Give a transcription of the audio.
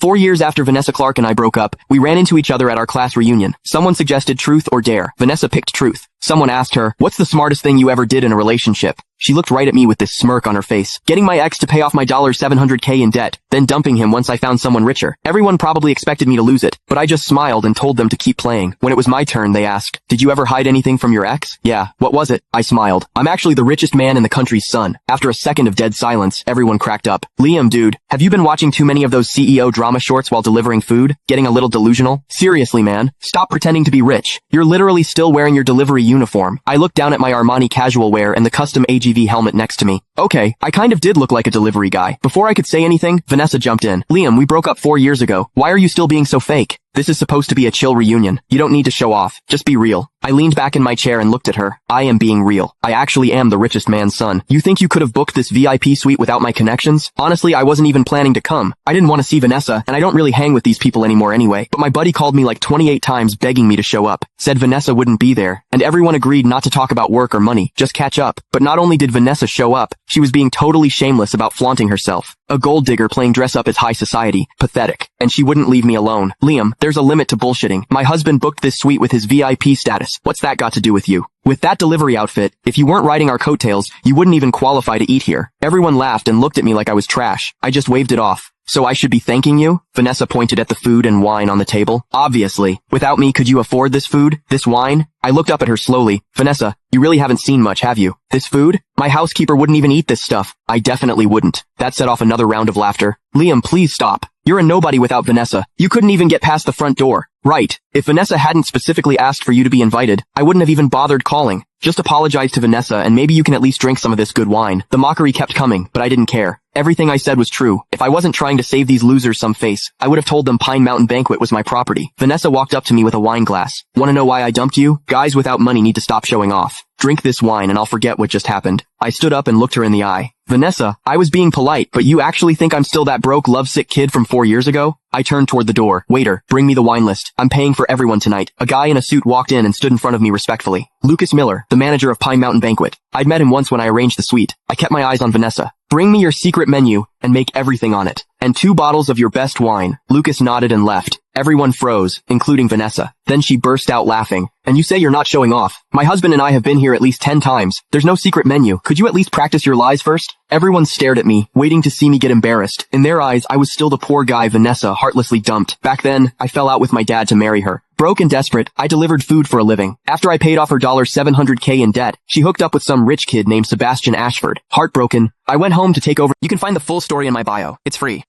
4 years after Vanessa Clark and I broke up, we ran into each other at our class reunion. Someone suggested truth or dare. Vanessa picked truth. Someone asked her, "What's the smartest thing you ever did in a relationship?" She looked right at me with this smirk on her face. Getting my ex to pay off my $700K in debt, then dumping him once I found someone richer. Everyone probably expected me to lose it, but I just smiled and told them to keep playing. When it was my turn, they asked, "Did you ever hide anything from your ex?" "Yeah, what was it?" I smiled. "I'm actually the richest man in the country's son." After a second of dead silence, everyone cracked up. "Liam, dude, have you been watching too many of those CEO drama shorts while delivering food? Getting a little delusional? Seriously, man, stop pretending to be rich. You're literally still wearing your delivery uniform." I looked down at my Armani casual wear and the custom AGV helmet next to me. Okay, I kind of did look like a delivery guy. Before I could say anything, Vanessa jumped in. "Liam, we broke up 4 years ago. Why are you still being so fake? This is supposed to be a chill reunion. You don't need to show off. Just be real." I leaned back in my chair and looked at her. "I am being real. I actually am the richest man's son. You think you could have booked this VIP suite without my connections? Honestly, I wasn't even planning to come. I didn't want to see Vanessa, and I don't really hang with these people anymore anyway. But my buddy called me like 28 times begging me to show up. Said Vanessa wouldn't be there, and everyone agreed not to talk about work or money, just catch up. But not only did Vanessa show up, she was being totally shameless about flaunting herself. A gold digger playing dress up as high society. Pathetic. And she wouldn't leave me alone. Liam, there's a limit to bullshitting. My husband booked this suite with his VIP status. What's that got to do with you? With that delivery outfit, if you weren't riding our coattails, you wouldn't even qualify to eat here." Everyone laughed and looked at me like I was trash. I just waved it off. "So I should be thanking you?" Vanessa pointed at the food and wine on the table. "Obviously. Without me, could you afford this food? This wine?" I looked up at her slowly. "Vanessa, you really haven't seen much, have you? This food? My housekeeper wouldn't even eat this stuff." "I definitely wouldn't." That set off another round of laughter. "Liam, please stop. You're a nobody without Vanessa. You couldn't even get past the front door." "Right. If Vanessa hadn't specifically asked for you to be invited, I wouldn't have even bothered calling. Just apologize to Vanessa and maybe you can at least drink some of this good wine." The mockery kept coming, but I didn't care. Everything I said was true. If I wasn't trying to save these losers some face, I would have told them Pine Mountain Banquet was my property. Vanessa walked up to me with a wine glass. "Want to know why I dumped you? Guys without money need to stop showing off. Drink this wine and I'll forget what just happened." I stood up and looked her in the eye. "Vanessa, I was being polite, but you actually think I'm still that broke, lovesick kid from 4 years ago?" I turned toward the door. "Waiter, bring me the wine list. I'm paying for everyone tonight." A guy in a suit walked in and stood in front of me respectfully. Lucas Miller, the manager of Pine Mountain Banquet. I'd met him once when I arranged the suite. I kept my eyes on Vanessa. "Bring me your secret menu and make everything on it. And 2 bottles of your best wine." Lucas nodded and left. Everyone froze, including Vanessa. Then she burst out laughing. "And you say you're not showing off? My husband and I have been here at least 10 times. There's no secret menu. Could you at least practice your lies first?" Everyone stared at me, waiting to see me get embarrassed. In their eyes, I was still the poor guy Vanessa heartlessly dumped. Back then, I fell out with my dad to marry her. Broke and desperate, I delivered food for a living. After I paid off her $700K in debt, she hooked up with some rich kid named Sebastian Ashford. Heartbroken, I went home to take over. You can find the full story in my bio. It's free.